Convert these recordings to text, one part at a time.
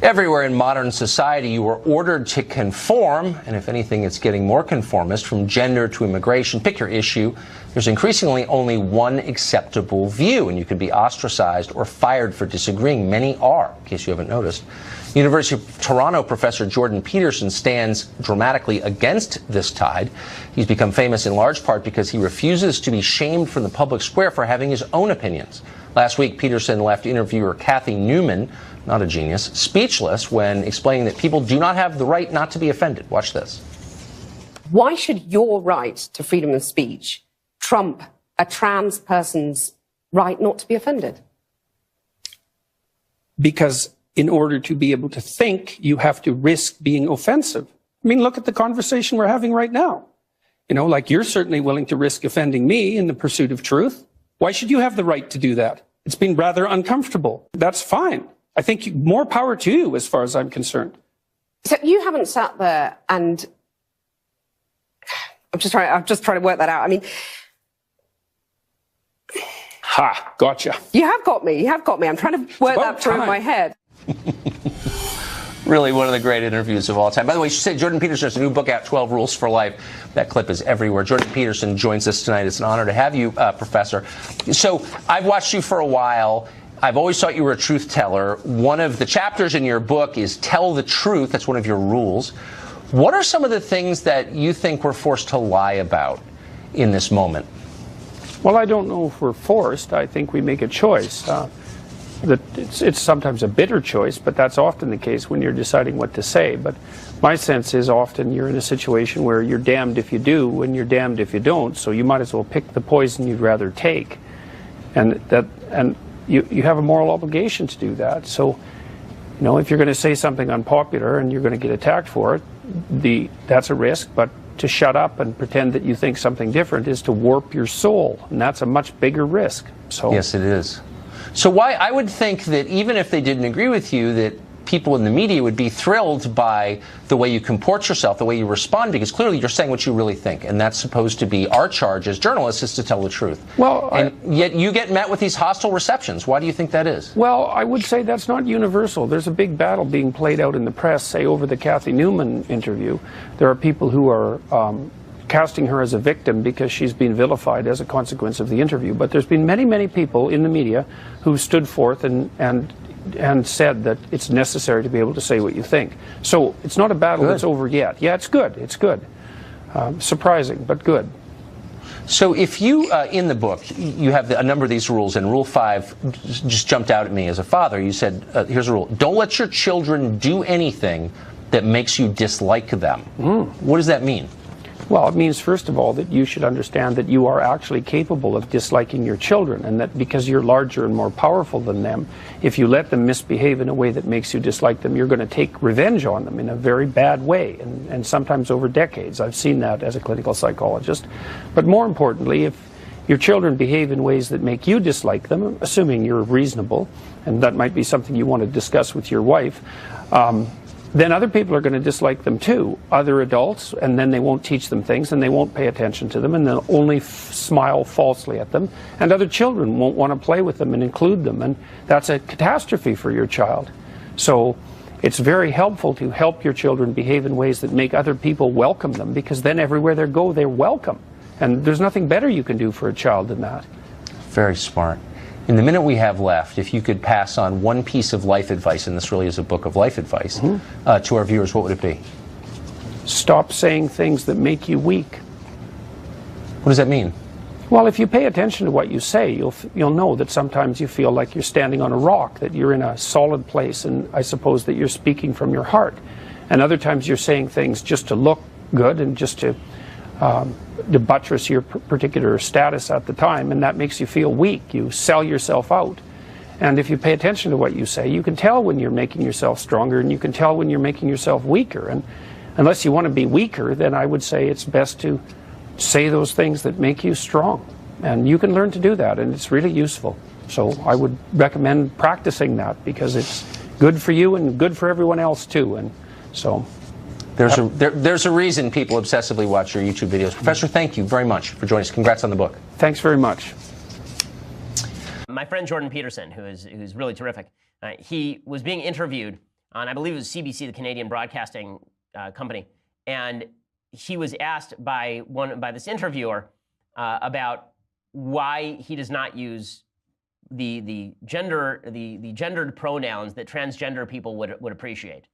Everywhere in modern society, you are ordered to conform, and if anything, it's getting more conformist, from gender to immigration. Pick your issue. There's increasingly only one acceptable view, and you can be ostracized or fired for disagreeing. Many are, in case you haven't noticed. University of Toronto professor Jordan Peterson stands dramatically against this tide. He's become famous in large part because he refuses to be shamed from the public square for having his own opinions. Last week, Peterson left interviewer Cathy Newman, not a genius, speechless when explaining that people do not have the right not to be offended. Watch this. Why should your right to freedom of speech trump a trans person's right not to be offended? Because in order to be able to think, you have to risk being offensive. I mean, look at the conversation we're having right now. You know, like, you're certainly willing to risk offending me in the pursuit of truth. Why should you have the right to do that? It's been rather uncomfortable. That's fine. I think more power to you, as far as I'm concerned. So you haven't sat there and I'm just trying to work that out. I mean, ha, gotcha. You have got me. You have got me. I'm trying to work that through in my head. Really one of the great interviews of all time. By the way, you should say Jordan Peterson has a new book out, 12 Rules for Life. That clip is everywhere. Jordan Peterson joins us tonight. It's an honor to have you, Professor. So I've watched you for a while. I've always thought you were a truth teller. One of the chapters in your book is Tell the Truth. That's one of your rules. What are some of the things that you think we're forced to lie about in this moment? Well, I don't know if we're forced. I think we make a choice. It's sometimes a bitter choice, but that's often the case when you're deciding what to say. But my sense is often you're in a situation where you're damned if you do and you're damned if you don't, so you might as well pick the poison you'd rather take. And you have a moral obligation to do that. So, you know, if you're going to say something unpopular and you're going to get attacked for it, that's a risk, but to shut up and pretend that you think something different is to warp your soul, and that's a much bigger risk. So yes, it is. So why, I would think that even if they didn't agree with you, that people in the media would be thrilled by the way you comport yourself, the way you respond, because clearly you're saying what you really think, and that's supposed to be our charge as journalists, is to tell the truth. Well, and yet you get met with these hostile receptions. Why do you think that is? Well, I would say that's not universal. There's a big battle being played out in the press, say over the Cathy Newman interview. There are people who are casting her as a victim because she's been vilified as a consequence of the interview. But there's been many, many people in the media who stood forth and said that it's necessary to be able to say what you think. So it's not a battle that's over yet. Yeah, it's good. It's good. Surprising, but good. So if you, in the book, you have a number of these rules, and Rule 5 just jumped out at me as a father. You said, here's a rule. Don't let your children do anything that makes you dislike them. What does that mean? Well, it means, first of all, that you should understand that you are actually capable of disliking your children, and that because you're larger and more powerful than them, if you let them misbehave in a way that makes you dislike them, you're going to take revenge on them in a very bad way, and sometimes over decades. I've seen that as a clinical psychologist. But more importantly, if your children behave in ways that make you dislike them, assuming you're reasonable, and that might be something you want to discuss with your wife, then other people are going to dislike them too, other adults, and then they won't teach them things, and they won't pay attention to them, and they'll only smile falsely at them, and other children won't want to play with them and include them, and that's a catastrophe for your child. So it's very helpful to help your children behave in ways that make other people welcome them, because then everywhere they go, they're welcome. And there's nothing better you can do for a child than that. Very smart. In the minute we have left, if you could pass on one piece of life advice, and this really is a book of life advice, to our viewers, what would it be? Stop saying things that make you weak. What does that mean? Well, if you pay attention to what you say, you'll know that sometimes you feel like you're standing on a rock, that you're in a solid place, and I suppose that you're speaking from your heart. And other times you're saying things just to look good and just to buttress your particular status at the time, and that makes you feel weak. You sell yourself out. And if you pay attention to what you say, you can tell when you're making yourself stronger, and you can tell when you're making yourself weaker. And unless you want to be weaker, then I would say it's best to say those things that make you strong. And you can learn to do that, and it's really useful. So I would recommend practicing that, because it's good for you and good for everyone else too. And so there's a reason people obsessively watch your YouTube videos. Professor, thank you very much for joining us. Congrats on the book. Thanks very much. My friend Jordan Peterson, who's really terrific, he was being interviewed on, I believe it was CBC, the Canadian Broadcasting Company, and he was asked by this interviewer about why he does not use the gendered pronouns that transgender people would appreciate.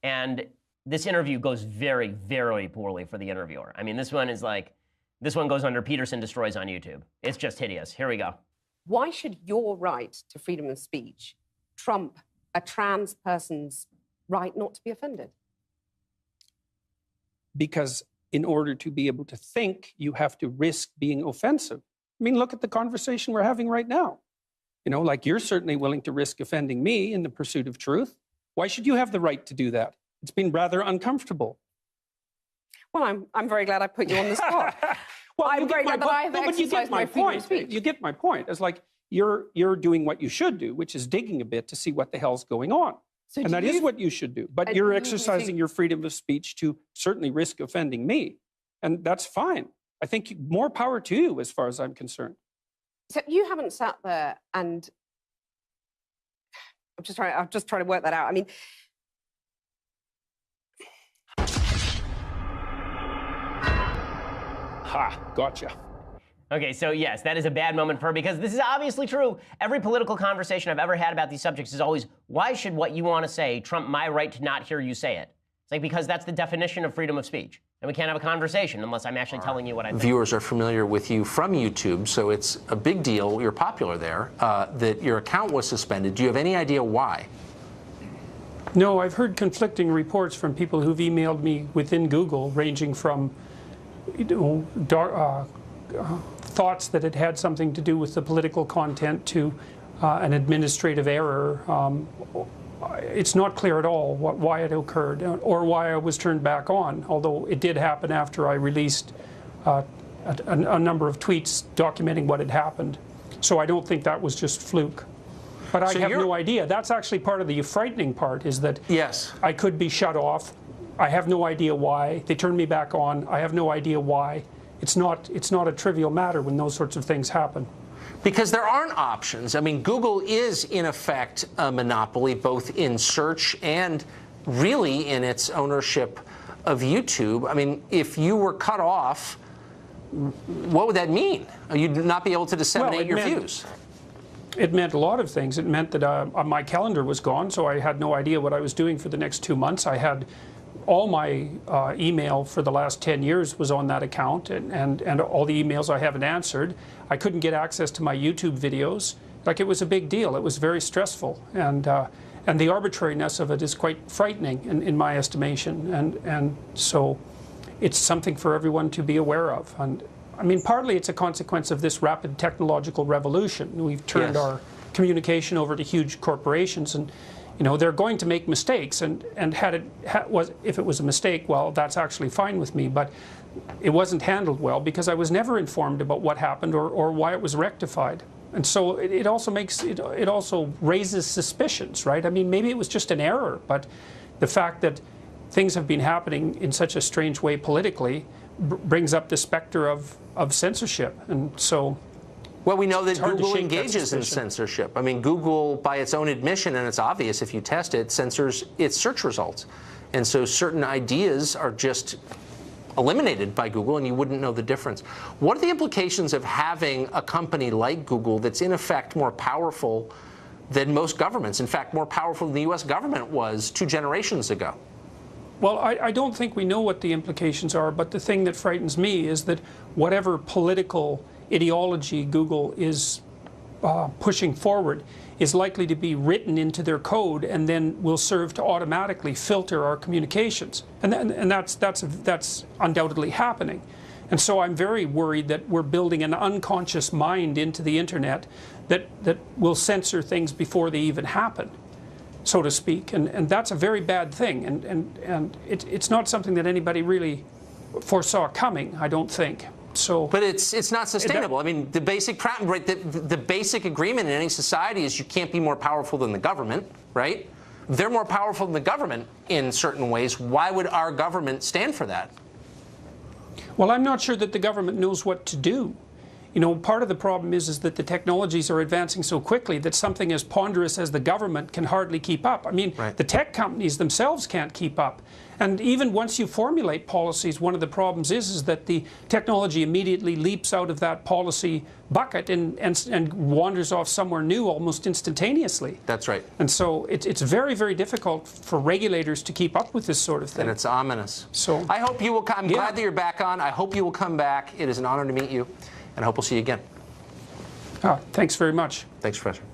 And this interview goes very, very poorly for the interviewer. I mean, this one goes under Peterson Destroys on YouTube. It's just hideous. Here we go. Why should your right to freedom of speech trump a trans person's right not to be offended? Because in order to be able to think, you have to risk being offensive. I mean, look at the conversation we're having right now. You know, like, you're certainly willing to risk offending me in the pursuit of truth. Why should you have the right to do that? It's been rather uncomfortable. Well, I'm very glad I put you on the spot. Well, I'm very glad that I've exercised my freedom of speech. You get my point. It's like you're doing what you should do, which is digging a bit to see what the hell's going on. So and that is what you should do. But you're exercising your freedom of speech to certainly risk offending me. And that's fine. I think more power to you as far as I'm concerned. So you haven't sat there and I'm just trying to work that out. I mean, ha, gotcha. Okay, so yes, that is a bad moment for her, because this is obviously true. Every political conversation I've ever had about these subjects is always, why should what you want to say trump my right to not hear you say it? It's like, because that's the definition of freedom of speech. And we can't have a conversation unless I'm actually telling you what I think. Viewers are familiar with you from YouTube, so it's a big deal. You're popular there, that your account was suspended. Do you have any idea why? No, I've heard conflicting reports from people who've emailed me within Google, ranging from, you know, thoughts that it had something to do with the political content to an administrative error. It's not clear at all why it occurred or why I was turned back on, although it did happen after I released a number of tweets documenting what had happened. So I don't think that was just fluke. But I have no idea. That's actually part of the frightening part, is that yes, I could be shut off. I have no idea why. They turned me back on. I have no idea why. It's not a trivial matter when those sorts of things happen. Because there aren't options. I mean, Google is, in effect, a monopoly, both in search and really in its ownership of YouTube. I mean, if you were cut off, what would that mean? You'd not be able to disseminate your views. It meant a lot of things. It meant that my calendar was gone, so I had no idea what I was doing for the next 2 months. I had all my email for the last 10 years was on that account, and all the emails I haven't answered. I couldn't get access to my YouTube videos. Like, it was a big deal. It was very stressful, and the arbitrariness of it is quite frightening in my estimation. And so it's something for everyone to be aware of. And I mean, partly it's a consequence of this rapid technological revolution. We've turned our communication over to huge corporations, and you know, they're going to make mistakes, and if it was a mistake, well, that's actually fine with me, but it wasn't handled well because I was never informed about what happened or why it was rectified. And so it also raises suspicions, right? I mean, maybe it was just an error, but the fact that things have been happening in such a strange way politically brings up the specter of censorship. And so, well, we know that Google engages in censorship. I mean, Google, by its own admission, and it's obvious if you test it, censors its search results. And so certain ideas are just eliminated by Google, and you wouldn't know the difference. What are the implications of having a company like Google that's in effect more powerful than most governments? In fact, more powerful than the U.S. government was 2 generations ago. Well, I don't think we know what the implications are, but the thing that frightens me is that whatever political ideology Google is pushing forward is likely to be written into their code and then will serve to automatically filter our communications. And that's undoubtedly happening. And so I'm very worried that we're building an unconscious mind into the internet that will censor things before they even happen, so to speak. And that's a very bad thing. And it's not something that anybody really foresaw coming, I don't think. So, but it's not sustainable. I mean, the basic the basic agreement in any society is you can't be more powerful than the government, right? They're more powerful than the government in certain ways. Why would our government stand for that? Well, I'm not sure that the government knows what to do. You know, part of the problem is that the technologies are advancing so quickly that something as ponderous as the government can hardly keep up. I mean, the tech companies themselves can't keep up. And even once you formulate policies, one of the problems is that the technology immediately leaps out of that policy bucket and wanders off somewhere new almost instantaneously. That's right. And so it's very, very difficult for regulators to keep up with this sort of thing. And it's ominous. So I hope you will come. I'm glad that you're back on. I hope you will come back. It is an honor to meet you. And I hope we'll see you again. Thanks very much. Thanks, Professor.